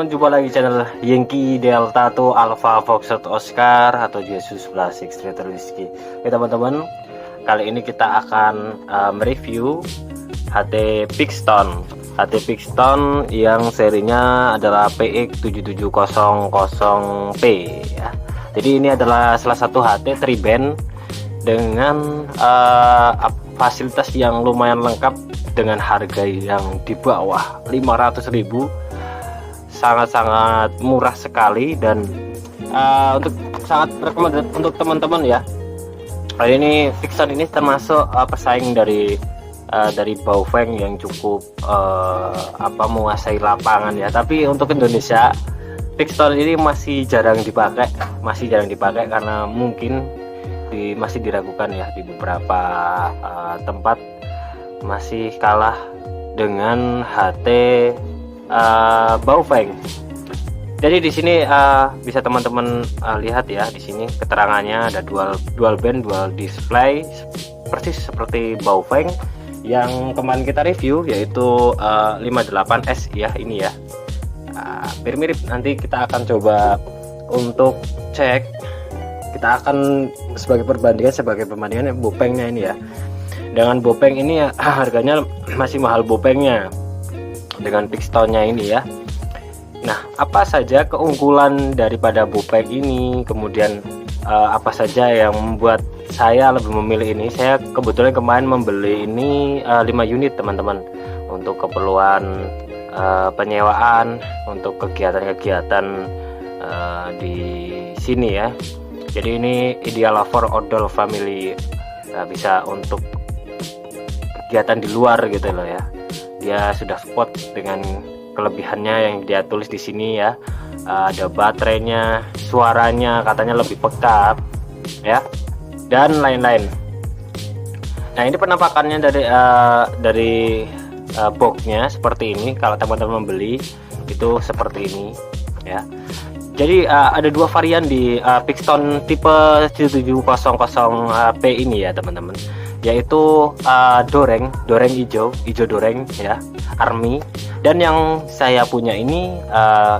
teman-teman, jumpa lagi channel Yankee Delta to Alpha Foxtrot Oscar atau Jesus Plus X-Ray Rizky. Oke teman-teman, kali ini kita akan mereview HT Pixton. HT Pixton yang serinya adalah PX7700P ya. Jadi ini adalah salah satu HT tri-band dengan fasilitas yang lumayan lengkap dengan harga yang di bawah 500.000, sangat-sangat murah sekali dan untuk sangat rekomendasi untuk teman-teman ya. Kali ini Pixton ini termasuk pesaing dari Baofeng yang cukup menguasai lapangan ya. Tapi untuk Indonesia Pixton ini masih jarang dipakai karena mungkin masih diragukan ya di beberapa tempat, masih kalah dengan HT Baofeng. Jadi di sini bisa teman-teman lihat ya, di sini keterangannya ada dual band, dual display, persis seperti Baofeng yang kemarin kita review, yaitu 58S ya, ini ya. Hampir mirip. Nanti kita akan coba untuk cek, kita akan sebagai perbandingan Baofengnya ini ya. Dengan Baofeng ini ya, harganya masih mahal Baofengnya dengan Pixtonnya ini ya. Nah, apa saja keunggulan daripada Baofeng ini, kemudian apa saja yang membuat saya lebih memilih ini? Saya kebetulan kemarin membeli ini 5 unit teman-teman, untuk keperluan penyewaan, untuk kegiatan-kegiatan di sini ya. Jadi ini ideal for odol family, bisa untuk kegiatan di luar gitu loh ya. Dia sudah spot dengan kelebihannya yang dia tulis di sini ya. Ada baterainya, suaranya katanya lebih pekat ya, dan lain-lain. Nah, ini penampakannya dari boxnya seperti ini. Kalau teman-teman membeli itu seperti ini ya. Jadi ada dua varian di Pixton tipe 7700P ini ya teman-teman, yaitu doreng hijau doreng ya, army, dan yang saya punya ini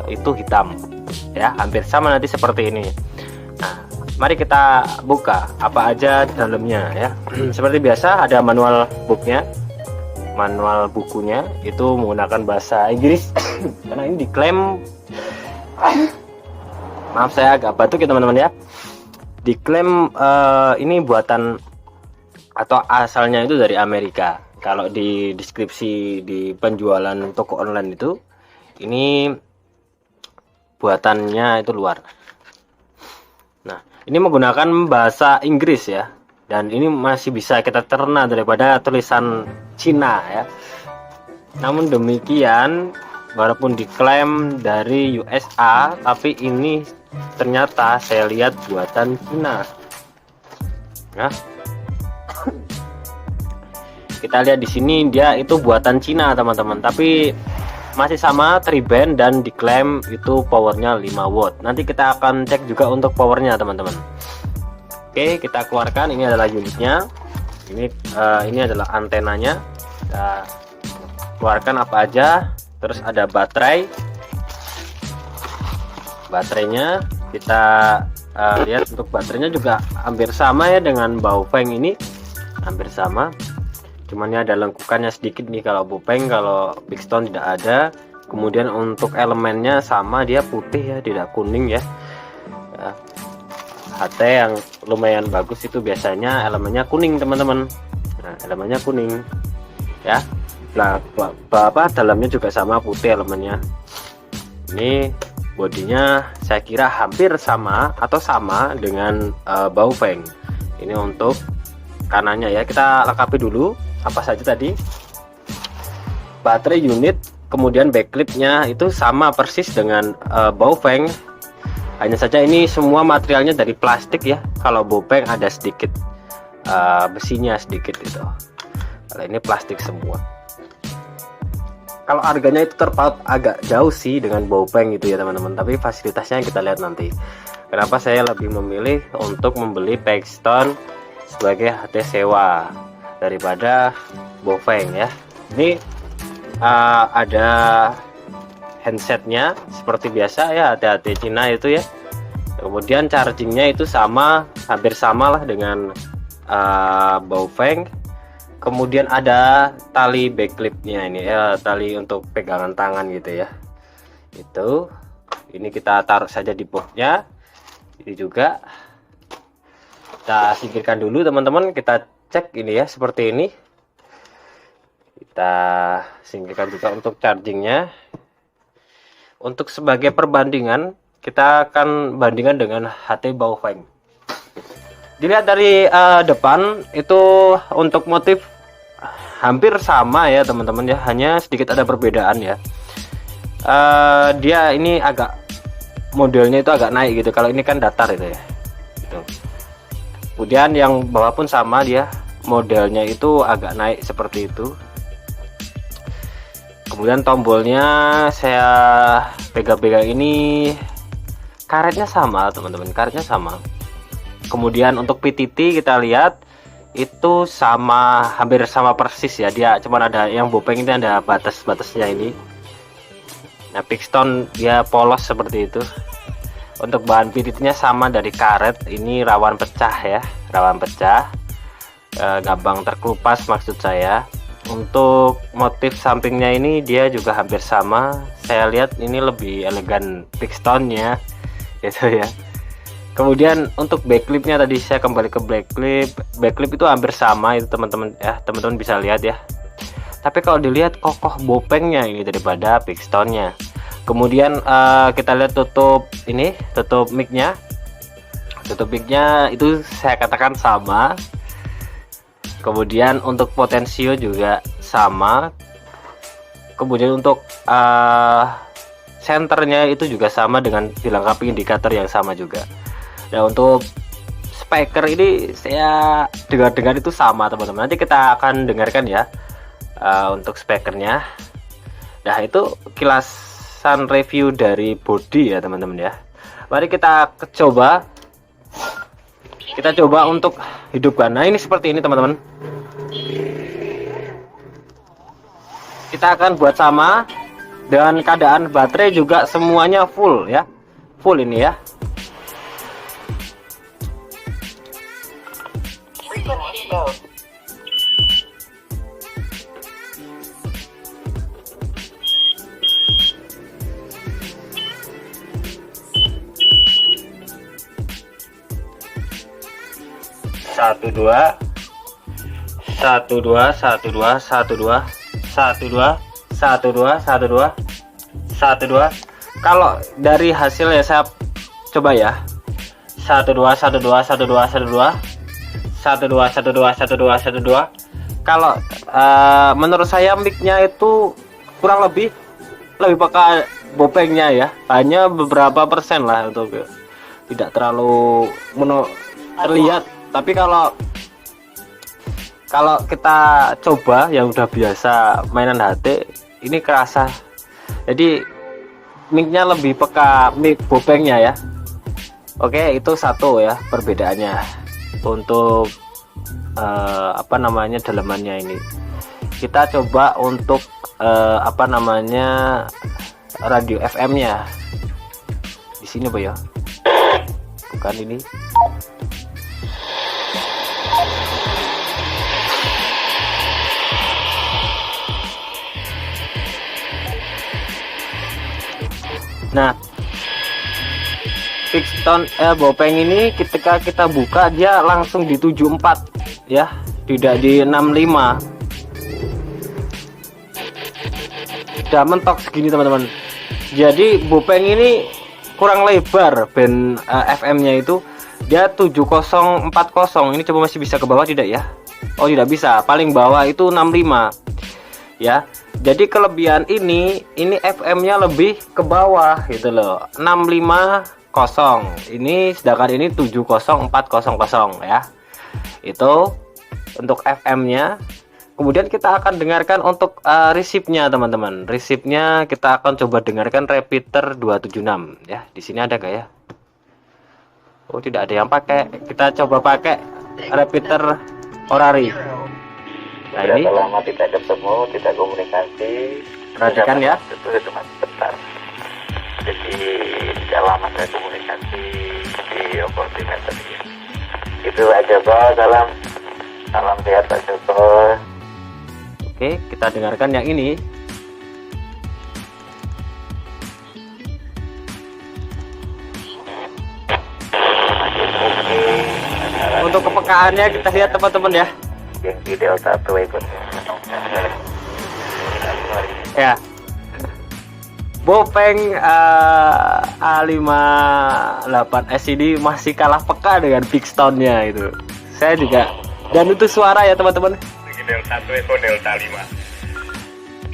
itu hitam ya, hampir sama nanti seperti ini. Nah, mari kita buka apa aja dalamnya ya. Seperti biasa ada manual bukunya itu menggunakan bahasa Inggris karena ini diklaim, maaf saya agak batuk ya teman-teman ya, diklaim ini buatan atau asalnya itu dari Amerika. Kalau di deskripsi di penjualan toko online itu, ini buatannya itu luar. Nah, ini menggunakan bahasa Inggris ya, dan ini masih bisa kita cerna daripada tulisan Cina ya. Namun demikian, walaupun diklaim dari USA, tapi ini ternyata saya lihat buatan Cina ya. Kita lihat di sini dia itu buatan Cina teman-teman, tapi masih sama tri-band dan diklaim itu powernya 5 watt. Nanti kita akan cek juga untuk powernya teman-teman. Oke, kita keluarkan. Ini adalah unitnya, ini adalah antenanya. Kita keluarkan apa aja. Terus ada baterainya kita lihat. Untuk baterainya juga hampir sama ya dengan Baofeng ini, hampir sama, cuman ya ada lengkukannya sedikit nih kalau Baofeng. Kalau Pixton tidak ada. Kemudian untuk elemennya sama, dia putih ya, tidak kuning ya. HT yang lumayan bagus itu biasanya elemennya kuning teman-teman. Nah, elemennya kuning ya. Nah, dalamnya juga sama, putih elemennya. Ini bodinya saya kira hampir sama atau sama dengan Baofeng. Ini untuk kanannya ya, kita lengkapi dulu apa saja tadi. Baterai unit, kemudian backliftnya itu sama persis dengan Baofeng. Hanya saja ini semua materialnya dari plastik ya. Kalau Baofeng ada sedikit besinya sedikit itu. Kalau ini plastik semua. Kalau harganya itu terpaut agak jauh sih dengan Baofeng gitu ya teman-teman, tapi fasilitasnya kita lihat nanti. Kenapa saya lebih memilih untuk membeli Pixton sebagai HT sewa daripada Baofeng ya. Ini ada handsetnya seperti biasa ya, hati-hati Cina itu ya. Kemudian chargingnya itu sama, hampir sama lah dengan Baofeng. Kemudian ada tali backlipnya ini ya, tali untuk pegangan tangan gitu ya. Itu ini kita taruh saja di boxnya. Ini juga kita singkirkan dulu teman-teman, kita cek ini ya, seperti ini. Kita singkirkan juga untuk chargingnya. Untuk sebagai perbandingan, kita akan bandingkan dengan HT Baofeng. Dilihat dari depan itu untuk motif hampir sama ya teman-teman ya, hanya sedikit ada perbedaan ya. Dia ini agak modelnya itu agak naik gitu, kalau ini kan datar itu ya gitu. Kemudian yang bawah pun sama, dia modelnya itu agak naik seperti itu. Kemudian tombolnya saya pegang-pegang ini, karetnya sama teman-teman, karetnya sama. Kemudian untuk PTT kita lihat itu sama, hampir sama persis ya, dia cuman ada yang Baofeng ini ada batas-batasnya ini. Nah piston dia polos seperti itu. Untuk bahan PTT-nya sama dari karet, ini rawan pecah ya, rawan pecah, gampang terkelupas maksud saya. Untuk motif sampingnya ini dia juga hampir sama, saya lihat ini lebih elegan pistonnya gitu ya. Kemudian untuk backlipnya tadi saya kembali ke backlip itu hampir sama itu teman-teman ya, teman-teman bisa lihat ya. Tapi kalau dilihat kokoh Baofengnya ini daripada pistonnya. Kemudian kita lihat tutup ini, tutup mic-nya itu saya katakan sama. Kemudian untuk potensio juga sama. Kemudian untuk senternya itu juga sama dengan dilengkapi indikator yang sama juga. Nah untuk speaker ini saya dengar-dengar itu sama teman-teman, nanti kita akan dengarkan ya untuk speakernya. Nah itu kilasan review dari body ya teman-teman ya. Mari kita coba untuk hidupkan. Nah ini seperti ini teman-teman, kita akan buat sama dengan keadaan baterai juga semuanya full ya, full ini ya. Satu dua. Kalau dari hasil ya saya coba ya, 12. Kalau menurut saya mic-nya itu kurang lebih peka Baofengnya ya, hanya beberapa persen lah, untuk tidak terlalu terlihat. Tapi kalau kita coba yang udah biasa mainan HT ini kerasa, jadi mic-nya lebih peka mic Baofengnya ya. Oke, itu satu ya perbedaannya. Untuk dalamannya ini kita coba untuk radio FM-nya di sini Pak ya, bukan ini. Nah piston Baofeng ini ketika kita buka dia langsung di 74 ya, tidak di 65. Sudah mentok segini teman-teman. Jadi Baofeng ini kurang lebar band FM-nya itu, dia 7040. Ini coba masih bisa ke bawah tidak ya? Oh tidak bisa, paling bawah itu 65 ya. Jadi kelebihan ini FM-nya lebih ke bawah gitu loh, 650. Ini sedangkan ini 70400 ya. Itu untuk FM-nya. Kemudian kita akan dengarkan untuk receive-nya teman-teman. Receive-nya kita akan coba dengarkan repeater 276 ya. Di sini ada gak ya? Oh tidak ada yang pakai. Kita coba pakai repeater Orari. Nah ini lama tidak ketemu, tidak komunikasi. perhatikan ya. Itu cuma sebentar. Jadi dalam ada komunikasi di multimeter. Itu aja bos, salam sehat aja bos. Oke, kita dengarkan yang ini. Untuk kepekaannya kita lihat teman-teman ya. Yang di Delta 2 ikut. Ya. Baofeng A58S ini masih kalah peka dengan Bigstone-nya itu. Saya juga. Dan itu suara ya teman-teman. Delta 2 itu Delta 5.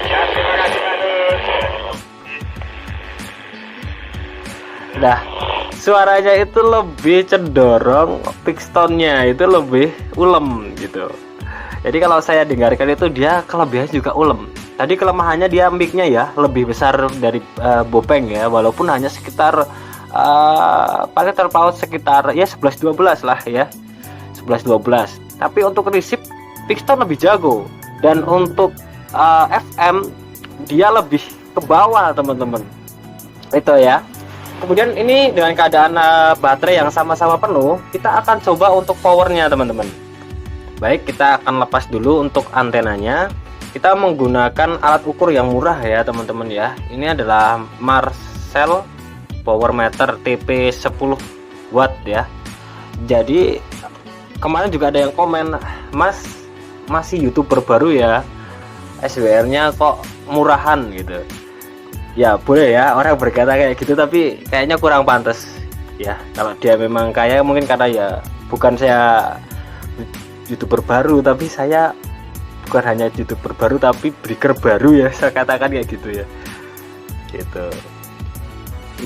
Ya, terima kasih Manus. Nah, suaranya itu lebih cenderung Bigstone-nya itu lebih ulem gitu. Jadi kalau saya dengarkan itu dia kelebihannya juga ulem. Tadi kelemahannya dia mic-nya ya lebih besar dari Baofeng ya, walaupun hanya sekitar paling terpaut sekitar ya 11-12 lah ya. 11-12. Tapi untuk receive Bigstone lebih jago, dan untuk FM dia lebih ke bawah teman-teman. Itu ya. Kemudian ini dengan keadaan baterai yang sama-sama penuh, kita akan coba untuk powernya teman-teman. Baik, kita akan lepas dulu untuk antenanya. Kita menggunakan alat ukur yang murah ya teman-teman ya. Ini adalah Marcel Power Meter TP 10 watt ya. Jadi kemarin juga ada yang komen, Mas masih YouTuber baru ya, SWR-nya kok murahan gitu. Ya boleh ya orang berkata kayak gitu, tapi kayaknya kurang pantas ya. Kalau dia memang kaya mungkin karena ya bukan saya YouTuber baru, tapi saya bukan hanya YouTuber baru tapi breaker baru ya, saya katakan kayak gitu ya. Gitu.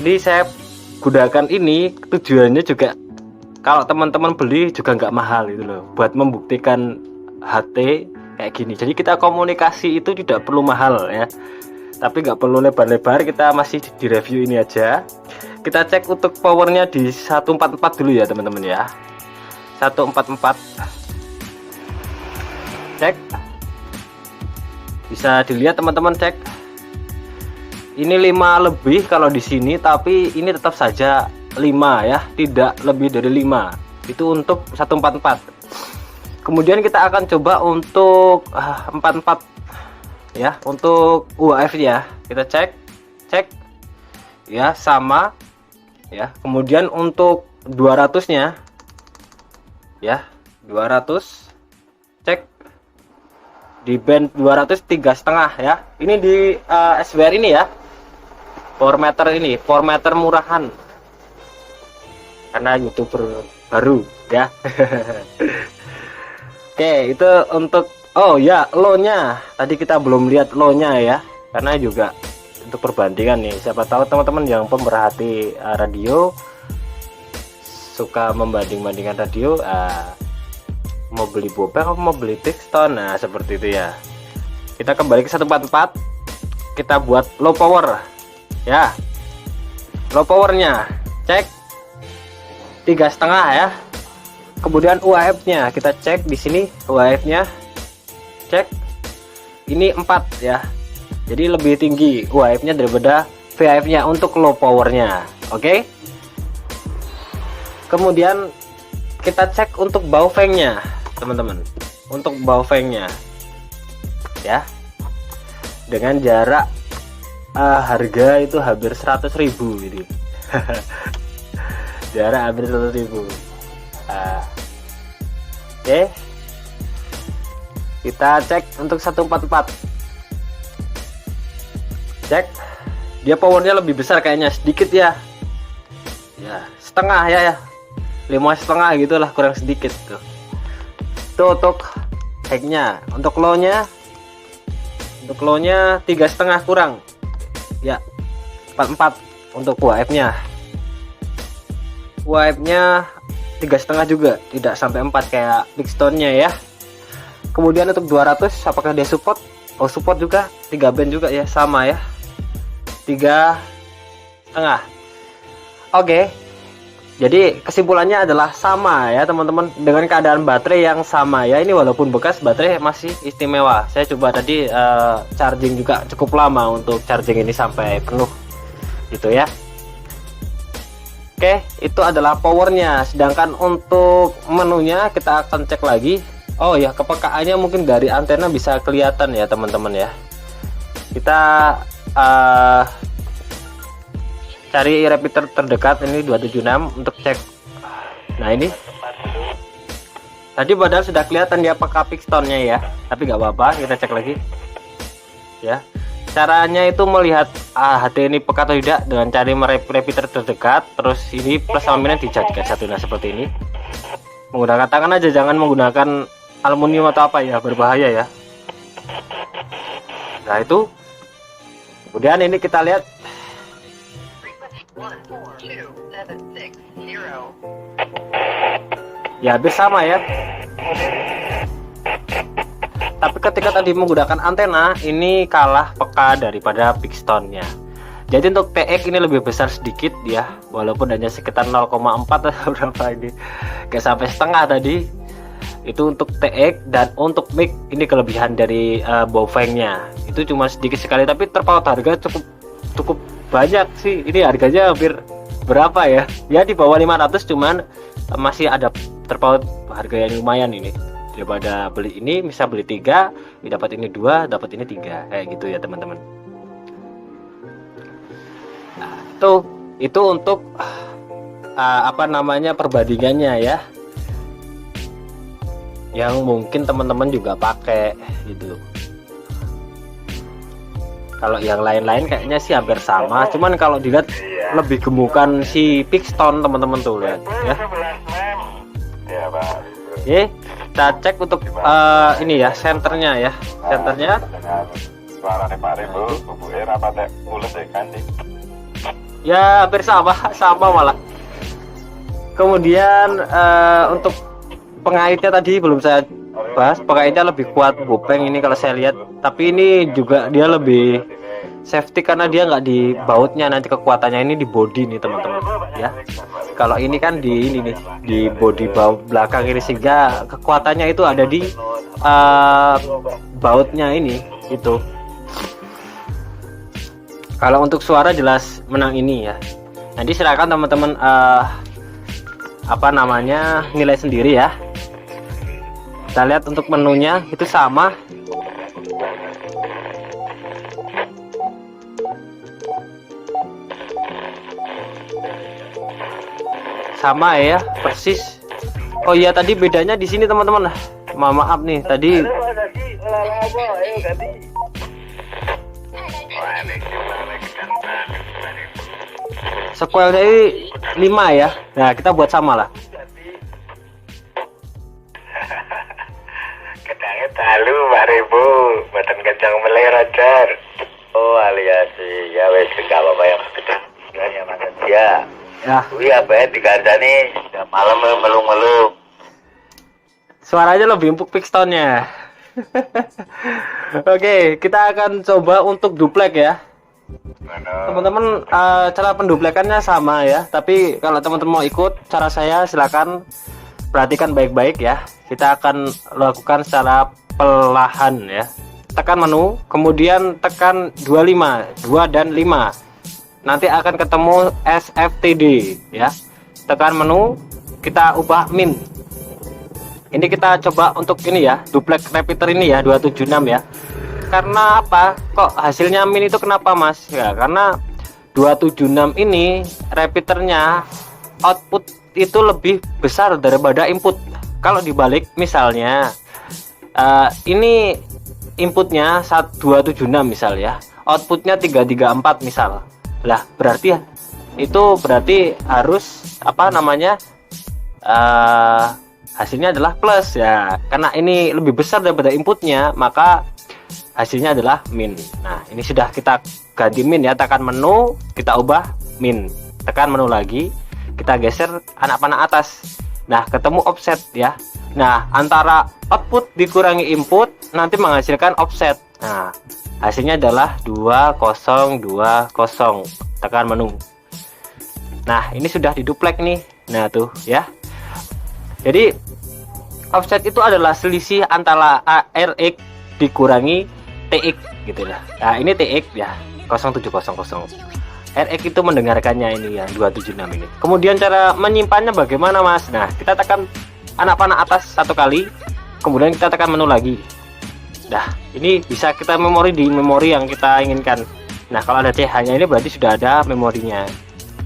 Ini saya gunakan ini tujuannya juga kalau teman-teman beli juga nggak mahal itu loh, buat membuktikan HT kayak gini. Jadi kita komunikasi itu tidak perlu mahal ya, tapi nggak perlu lebar-lebar. Kita masih di review ini aja. Kita cek untuk powernya di 144 dulu ya teman-teman ya. 144 cek, bisa dilihat teman-teman, cek ini 5 lebih kalau di sini, tapi ini tetap saja 5 ya, tidak lebih dari 5. Itu untuk 144. Kemudian kita akan coba untuk 44 ya, untuk UHF ya. Kita cek ya, sama ya. Kemudian untuk 200-nya ya, 200 cek di band 203,5 ya. Ini di SWR ini ya, power meter ini, power meter murahan karena YouTuber baru ya. Oke, itu untuk low-nya tadi kita belum lihat low-nya ya, karena juga untuk perbandingan nih. Siapa tahu teman-teman yang pemerhati radio suka membanding-bandingkan radio, mau beli Baofeng atau mau beli Bigstone, nah seperti itu ya. Kita kembali ke 144, kita buat low power ya. Low powernya cek 3,5 ya. Kemudian UHF-nya kita cek di sini, UHF-nya cek ini 4 ya. Jadi lebih tinggi UHF-nya daripada VHF-nya untuk low powernya. Oke. Kemudian kita cek untuk Baofeng-nya teman-teman, untuk Baofeng-nya ya, dengan jarak harga itu hampir 100.000 ini. Jarak hampir 100.000. Oke, kita cek untuk 144, cek dia powernya lebih besar kayaknya, sedikit ya, setengah ya, 5,5 gitulah, kurang sedikit tuh. Itu untuk high-nya. Untuk low-nya 3,5 kurang ya, 44 untuk UHF-nya. UHF-nya 3,5 juga, tidak sampai 4 kayak Bigstone-nya ya. Kemudian untuk 200 apakah dia support? Oh, support juga, 3 band juga ya, sama ya, 3,5. Oke. Jadi kesimpulannya adalah sama ya teman-teman, dengan keadaan baterai yang sama ya. Ini walaupun bekas, baterai masih istimewa. Saya coba tadi charging juga cukup lama untuk charging ini sampai penuh. gitu ya. Oke, itu adalah powernya. Sedangkan untuk menunya kita akan cek lagi. Oh ya, kepekaannya mungkin dari antena bisa kelihatan ya teman-teman ya. Kita cari repeater terdekat, ini 276 untuk cek. Nah ini tadi padahal sudah kelihatan ya peka pistonnya ya, tapi nggak apa-apa, kita cek lagi ya. Caranya itu melihat HT ini peka atau tidak dengan cari repeater terdekat, terus ini plus sama minus dijadikan satu. Nah seperti ini, menggunakan tangan aja, jangan menggunakan aluminium atau apa ya, berbahaya ya. Nah itu, kemudian ini kita lihat ya hampir sama ya. Tapi ketika tadi menggunakan antena, ini kalah peka daripada pistonnya. Jadi untuk TX ini lebih besar sedikit ya, walaupun hanya sekitar 0,4 atau berapa ini, gak sampai setengah tadi. Itu untuk TX. Dan untuk mic ini kelebihan dari Baofeng-nya, itu cuma sedikit sekali, tapi terpaut harga cukup banyak sih. Ini harganya hampir berapa ya? Ya di bawah 500, cuman masih ada terpaut harga yang lumayan ini. Daripada beli ini, bisa beli 3, dapat ini 2, dapat ini 3, kayak gitu ya teman-teman. Nah, itu untuk apa namanya perbandingannya ya, yang mungkin teman-teman juga pakai gitu. Kalau yang lain-lain kayaknya sih hampir sama, cuman kalau dilihat lebih gemukan si piston teman-teman tuh, lihat ya. Oke, kita cek untuk ini ya, senternya ya, senternya. Ya hampir sama malah. Kemudian untuk pengaitnya tadi belum saya bahas, pengaitnya lebih kuat Baofeng ini kalau saya lihat, tapi ini juga dia lebih safety karena dia nggak di bautnya, nanti kekuatannya ini di body nih teman-teman ya. Kalau ini kan di ini nih, di body baut belakang ini, sehingga kekuatannya itu ada di bautnya ini itu. Kalau untuk suara jelas menang ini ya. Nanti silakan teman-teman apa namanya nilai sendiri ya. Kita lihat untuk menunya itu sama. Sama ya, persis. Oh iya, tadi bedanya di sini teman-teman. Maaf nih, tadi sequel dari 5 ya. Nah, kita buat sama lah. Ketangnya talu 2000, badan kencang meleh Roger. Oh alias ya wes enggak apa-apa yang gedang. Ya mana dia. Ya. Wih apa ya digandani malam melung-melung. Suaranya lebih empuk pistonnya. Oke, kita akan coba untuk duplek ya. Teman-teman, cara penduplekannya sama ya, tapi kalau teman-teman mau ikut cara saya, silakan perhatikan baik-baik ya. Kita akan lakukan secara perlahan ya. Tekan menu, kemudian tekan 25, 2 dan 5. Nanti akan ketemu SFTD ya. Tekan menu, kita ubah min. Ini kita coba untuk ini ya, duplek repeater ini ya, 276 ya. Karena apa? Kok hasilnya min itu kenapa Mas? Ya karena 276 ini repeaternya output itu lebih besar daripada input. Kalau dibalik misalnya ini inputnya 276 misal ya, outputnya 334 misal. Lah berarti itu berarti harus apa namanya hasilnya adalah plus ya, karena ini lebih besar daripada inputnya, maka hasilnya adalah min. Nah ini sudah kita ganti min ya, tekan menu kita ubah min, tekan menu lagi kita geser anak panah atas. Nah ketemu offset ya. Nah antara output dikurangi input nanti menghasilkan offset. Nah hasilnya adalah 2020. Tekan menu. Nah ini sudah diduplek nih. Nah tuh ya. Jadi offset itu adalah selisih antara RX dikurangi TX gitu lah. Nah ini TX ya, 0700. RX itu mendengarkannya ini yang 276 ini. Kemudian cara menyimpannya bagaimana Mas? Nah, kita tekan anak panah atas satu kali, kemudian kita tekan menu lagi. Nah, ini bisa kita memori di memori yang kita inginkan. Nah, kalau ada CH-nya ini berarti sudah ada memorinya.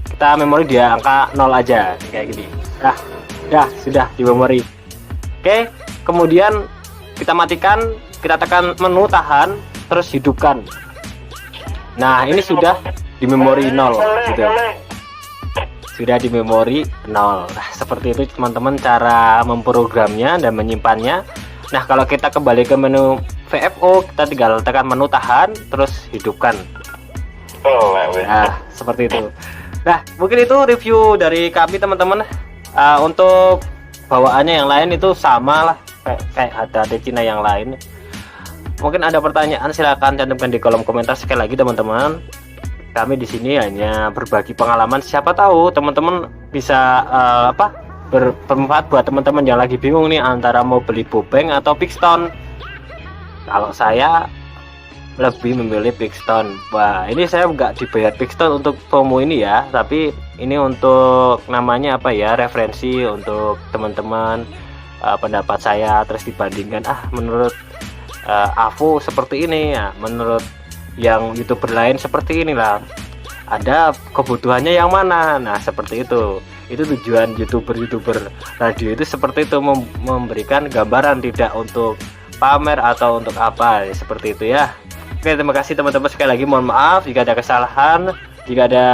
Kita memori dia angka 0 aja kayak gini. Nah, sudah di memori. Oke, kemudian kita matikan, kita tekan menu tahan, terus hidupkan. Nah, ini sudah di memori 0 gitu. Sudah di memori 0. Nah, seperti itu teman-teman cara memprogramnya dan menyimpannya. Nah, kalau kita kembali ke menu VFO, kita tinggal tekan menu tahan terus hidupkan. Nah, seperti itu. Nah, mungkin itu review dari kami teman-teman. Untuk bawaannya yang lain itu sama lah kayak HDD Cina yang lain. Mungkin ada pertanyaan, silahkan cantumkan di kolom komentar. Sekali lagi teman-teman, kami di sini hanya berbagi pengalaman. Siapa tahu teman-teman bisa bermanfaat buat teman-teman yang lagi bingung nih antara mau beli Bowbang atau Pixton. Kalau saya lebih memilih Pixton. Wah, ini saya nggak dibayar Pixton untuk promo ini ya, tapi ini untuk namanya referensi untuk teman-teman, pendapat saya, terus dibandingkan menurut Avo seperti ini ya, menurut yang YouTuber lain seperti inilah, ada kebutuhannya yang mana. Nah, seperti itu tujuan YouTuber radio itu seperti itu, memberikan gambaran, tidak untuk pamer atau untuk apa, seperti itu ya. Oke, terima kasih teman-teman, sekali lagi mohon maaf jika ada kesalahan, jika ada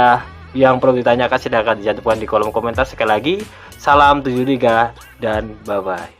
yang perlu ditanyakan silahkan dicantumkan di kolom komentar. Sekali lagi salam 73 dan bye bye.